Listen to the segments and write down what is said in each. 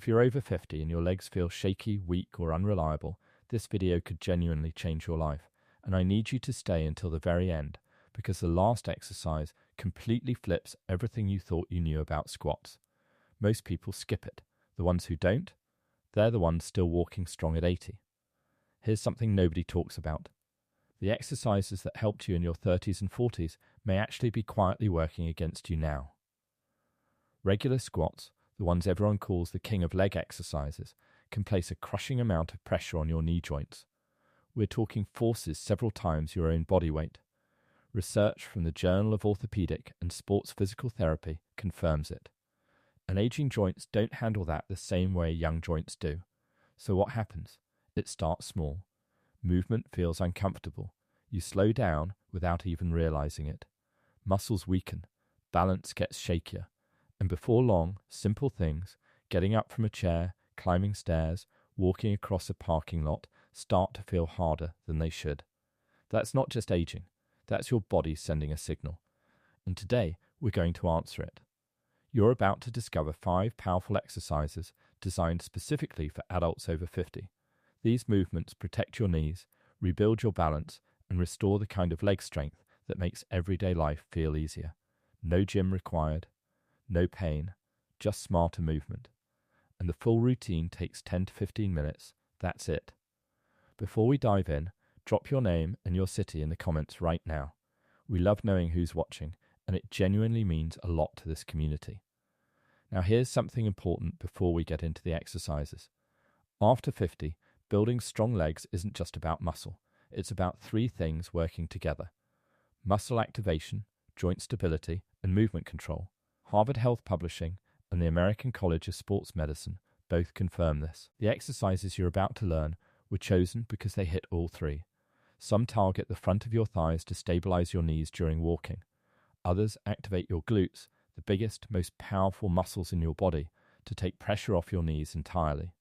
If you're over 50 and your legs feel shaky, weak, or unreliable, this video could genuinely change your life. And I need you to stay until the very end, because the last exercise completely flips everything you thought you knew about squats. Most people skip it. The ones who don't, they're the ones still walking strong at 80. Here's something nobody talks about. The exercises that helped you in your 30s and 40s may actually be quietly working against you now. Regular squats, the ones everyone calls the king of leg exercises, can place a crushing amount of pressure on your knee joints. We're talking forces several times your own body weight. Research from the Journal of Orthopedic and Sports Physical Therapy confirms it. And aging joints don't handle that the same way young joints do. So what happens? It starts small. Movement feels uncomfortable. You slow down without even realizing it. Muscles weaken. Balance gets shakier. And before long, simple things, getting up from a chair, climbing stairs, walking across a parking lot, start to feel harder than they should. That's not just aging. That's your body sending a signal. And today, we're going to answer it. You're about to discover 5 powerful exercises designed specifically for adults over 50. These movements protect your knees, rebuild your balance, and restore the kind of leg strength that makes everyday life feel easier. No gym required, no pain, just smarter movement. And the full routine takes 10 to 15 minutes. That's it. Before we dive in, drop your name and your city in the comments right now. We love knowing who's watching, and it genuinely means a lot to this community. Now here's something important before we get into the exercises. After 50, building strong legs isn't just about muscle. It's about 3 things working together: muscle activation, joint stability, and movement control. Harvard Health Publishing and the American College of Sports Medicine both confirm this. The exercises you're about to learn were chosen because they hit all 3. Some target the front of your thighs to stabilize your knees during walking. Others activate your glutes, the biggest, most powerful muscles in your body, to take pressure off your knees entirely.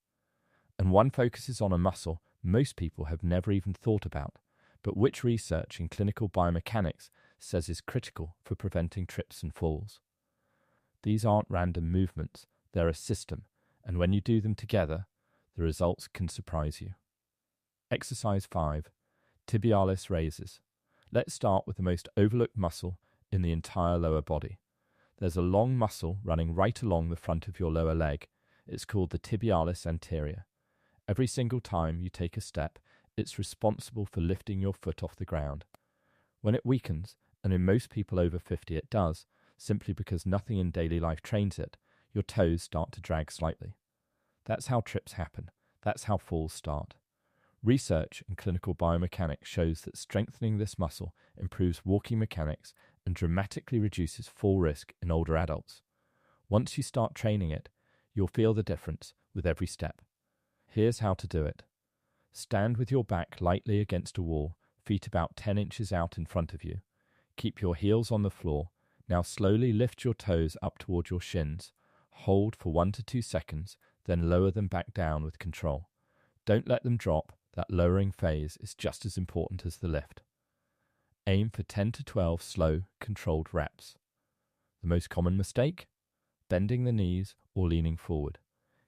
And one focuses on a muscle most people have never even thought about, but which research in clinical biomechanics says is critical for preventing trips and falls. These aren't random movements, they're a system, and when you do them together, the results can surprise you. Exercise 5. Tibialis raises. Let's start with the most overlooked muscle in the entire lower body. There's a long muscle running right along the front of your lower leg. It's called the tibialis anterior. Every single time you take a step, it's responsible for lifting your foot off the ground. When it weakens, and in most people over 50 it does, simply because nothing in daily life trains it, your toes start to drag slightly. That's how trips happen. That's how falls start. Research in clinical biomechanics shows that strengthening this muscle improves walking mechanics and dramatically reduces fall risk in older adults. Once you start training it, you'll feel the difference with every step. Here's how to do it. Stand with your back lightly against a wall, feet about 10 inches out in front of you. Keep your heels on the floor. Now slowly lift your toes up toward your shins. Hold for 1 to 2 seconds, then lower them back down with control. Don't let them drop. That lowering phase is just as important as the lift. Aim for 10 to 12 slow, controlled reps. The most common mistake? Bending the knees or leaning forward.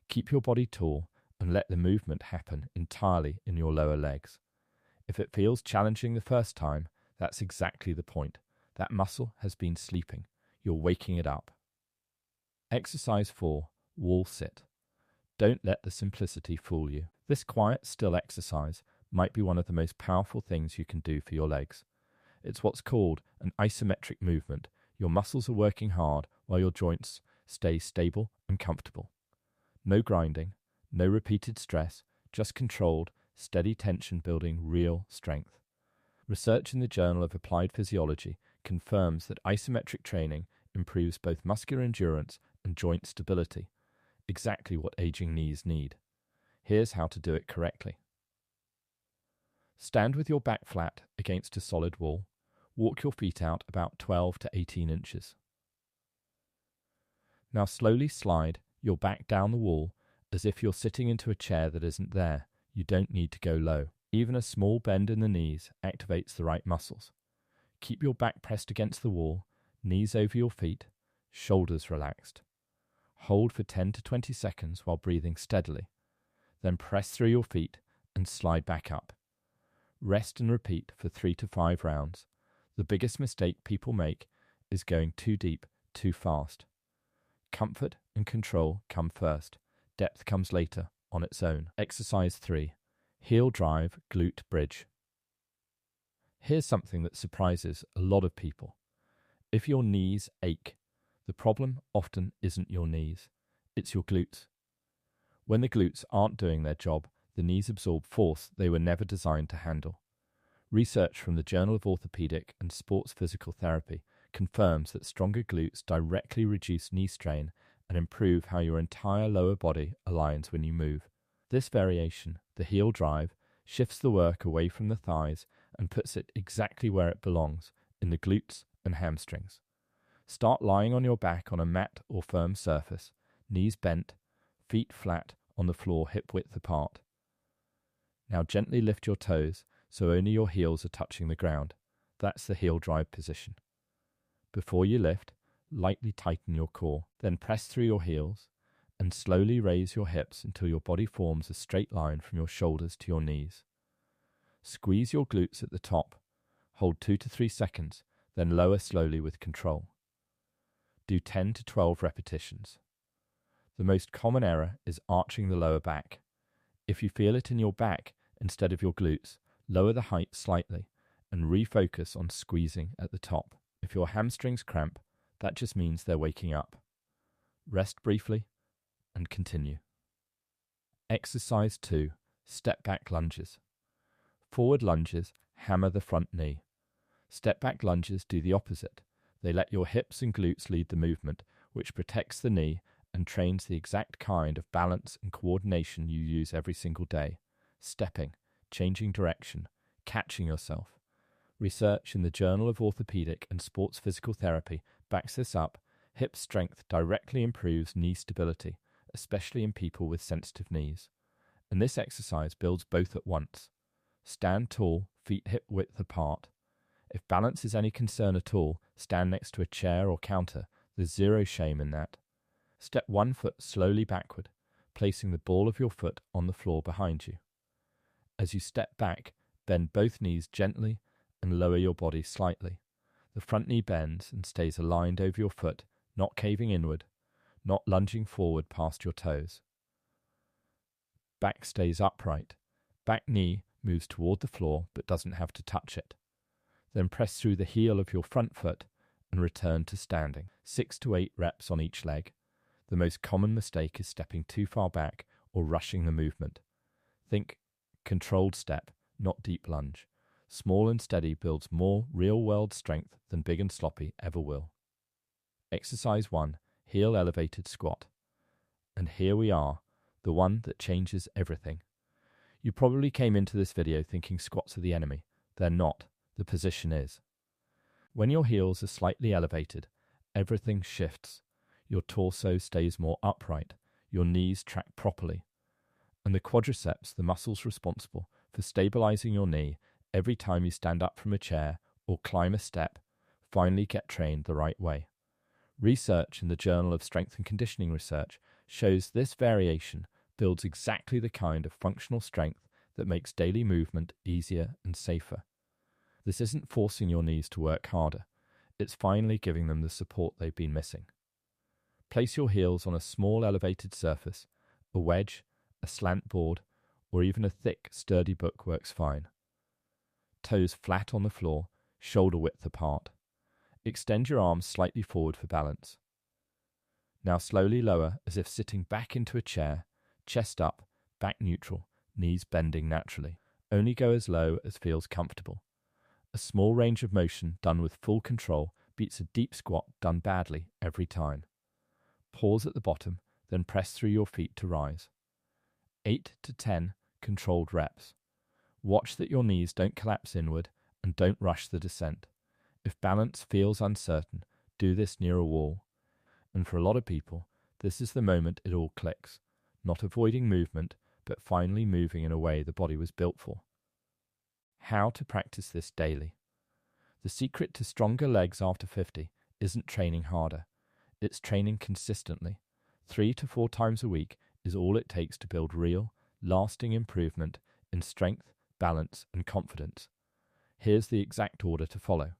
Keep your body tall and let the movement happen entirely in your lower legs. If it feels challenging the first time, that's exactly the point. That muscle has been sleeping. You're waking it up. Exercise 4. Wall sit. Don't let the simplicity fool you. This quiet, still exercise might be one of the most powerful things you can do for your legs. It's what's called an isometric movement. Your muscles are working hard while your joints stay stable and comfortable. No grinding, no repeated stress, just controlled, steady tension building real strength. Research in the Journal of Applied Physiology confirms that isometric training improves both muscular endurance and joint stability, exactly what aging knees need. Here's how to do it correctly. Stand with your back flat against a solid wall. Walk your feet out about 12 to 18 inches. Now slowly slide your back down the wall as if you're sitting into a chair that isn't there. You don't need to go low. Even a small bend in the knees activates the right muscles. Keep your back pressed against the wall, knees over your feet, shoulders relaxed. Hold for 10 to 20 seconds while breathing steadily. Then press through your feet and slide back up. Rest and repeat for 3 to 5 rounds. The biggest mistake people make is going too deep, too fast. Comfort and control come first. Depth comes later, on its own. Exercise 3. Heel drive, glute bridge. Here's something that surprises a lot of people. If your knees ache, the problem often isn't your knees, it's your glutes. When the glutes aren't doing their job, the knees absorb force they were never designed to handle. Research from the Journal of Orthopedic and Sports Physical Therapy confirms that stronger glutes directly reduce knee strain and improve how your entire lower body aligns when you move. This variation, the heel drive, shifts the work away from the thighs and puts it exactly where it belongs, in the glutes and hamstrings. Start lying on your back on a mat or firm surface, knees bent, feet flat on the floor hip-width apart. Now gently lift your toes so only your heels are touching the ground. That's the heel drive position. Before you lift, lightly tighten your core, then press through your heels and slowly raise your hips until your body forms a straight line from your shoulders to your knees. Squeeze your glutes at the top. Hold 2 to 3 seconds, then lower slowly with control. Do 10 to 12 repetitions. The most common error is arching the lower back. If you feel it in your back instead of your glutes, lower the height slightly and refocus on squeezing at the top. If your hamstrings cramp, that just means they're waking up. Rest briefly and continue. Exercise 2. Step back lunges. Forward lunges hammer the front knee. Step back lunges do the opposite. They let your hips and glutes lead the movement, which protects the knee and trains the exact kind of balance and coordination you use every single day. Stepping, changing direction, catching yourself. Research in the Journal of Orthopedic and Sports Physical Therapy backs this up. Hip strength directly improves knee stability, especially in people with sensitive knees. And this exercise builds both at once. Stand tall, feet hip width apart. If balance is any concern at all, stand next to a chair or counter. There's zero shame in that. Step one foot slowly backward, placing the ball of your foot on the floor behind you. As you step back, bend both knees gently and lower your body slightly. The front knee bends and stays aligned over your foot, not caving inward, not lunging forward past your toes. Back stays upright. Back knee moves toward the floor but doesn't have to touch it. Then press through the heel of your front foot and return to standing. 6 to 8 reps on each leg. The most common mistake is stepping too far back or rushing the movement. Think controlled step, not deep lunge. Small and steady builds more real-world strength than big and sloppy ever will. Exercise 1, heel elevated squat. And here we are, the one that changes everything. You probably came into this video thinking squats are the enemy. They're not. The position is. When your heels are slightly elevated, everything shifts. Your torso stays more upright, your knees track properly, and the quadriceps, the muscles responsible for stabilizing your knee every time you stand up from a chair or climb a step, finally get trained the right way. Research in the Journal of Strength and Conditioning Research shows this variation builds exactly the kind of functional strength that makes daily movement easier and safer. This isn't forcing your knees to work harder. It's finally giving them the support they've been missing. Place your heels on a small elevated surface. A wedge, a slant board, or even a thick, sturdy book works fine. Toes flat on the floor, shoulder width apart. Extend your arms slightly forward for balance. Now slowly lower as if sitting back into a chair, chest up, back neutral, knees bending naturally. Only go as low as feels comfortable. A small range of motion done with full control beats a deep squat done badly every time. Pause at the bottom, then press through your feet to rise. 8 to 10 controlled reps. Watch that your knees don't collapse inward and don't rush the descent. If balance feels uncertain, do this near a wall. And for a lot of people, this is the moment it all clicks. Not avoiding movement, but finally moving in a way the body was built for. How to practice this daily. The secret to stronger legs after 50 isn't training harder. It's training consistently. 3 to 4 times a week is all it takes to build real, lasting improvement in strength, balance, and confidence. Here's the exact order to follow.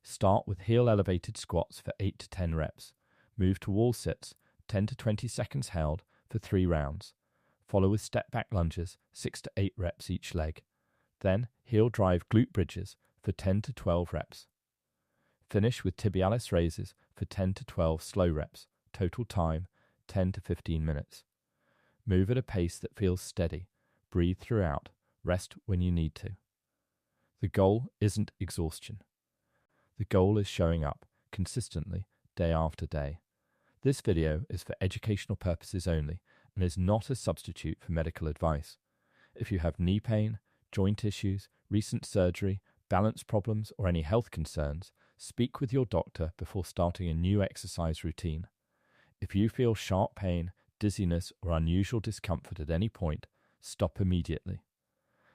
Start with heel elevated squats for 8 to 10 reps. Move to wall sits, 10 to 20 seconds held for 3 rounds. Follow with step back lunges, 6 to 8 reps each leg. Then heel drive glute bridges for 10 to 12 reps. Finish with tibialis raises for 10 to 12 slow reps. Total time, 10 to 15 minutes. Move at a pace that feels steady. Breathe throughout. Rest when you need to. The goal isn't exhaustion. The goal is showing up consistently, day after day. This video is for educational purposes only and is not a substitute for medical advice. If you have knee pain, joint issues, recent surgery, balance problems, or any health concerns, speak with your doctor before starting a new exercise routine. If you feel sharp pain, dizziness, or unusual discomfort at any point, stop immediately.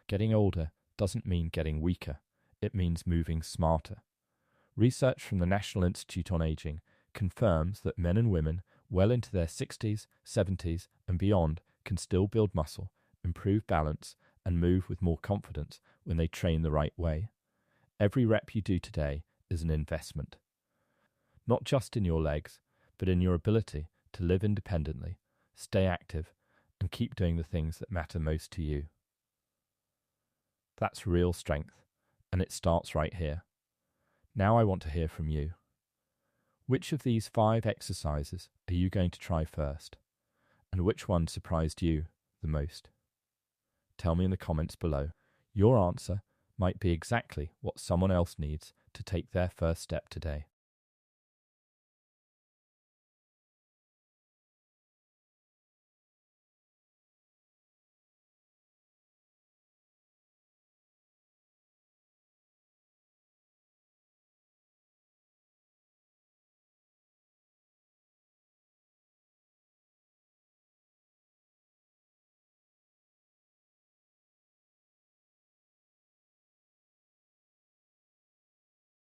Getting older doesn't mean getting weaker. It means moving smarter. Research from the National Institute on Aging confirms that men and women well into their 60s, 70s, and beyond can still build muscle, improve balance, and move with more confidence when they train the right way. Every rep you do today is an investment. Not just in your legs, but in your ability to live independently, stay active, and keep doing the things that matter most to you. That's real strength, and it starts right here. Now I want to hear from you. Which of these 5 exercises are you going to try first? And which one surprised you the most? Tell me in the comments below. Your answer might be exactly what someone else needs to take their first step today.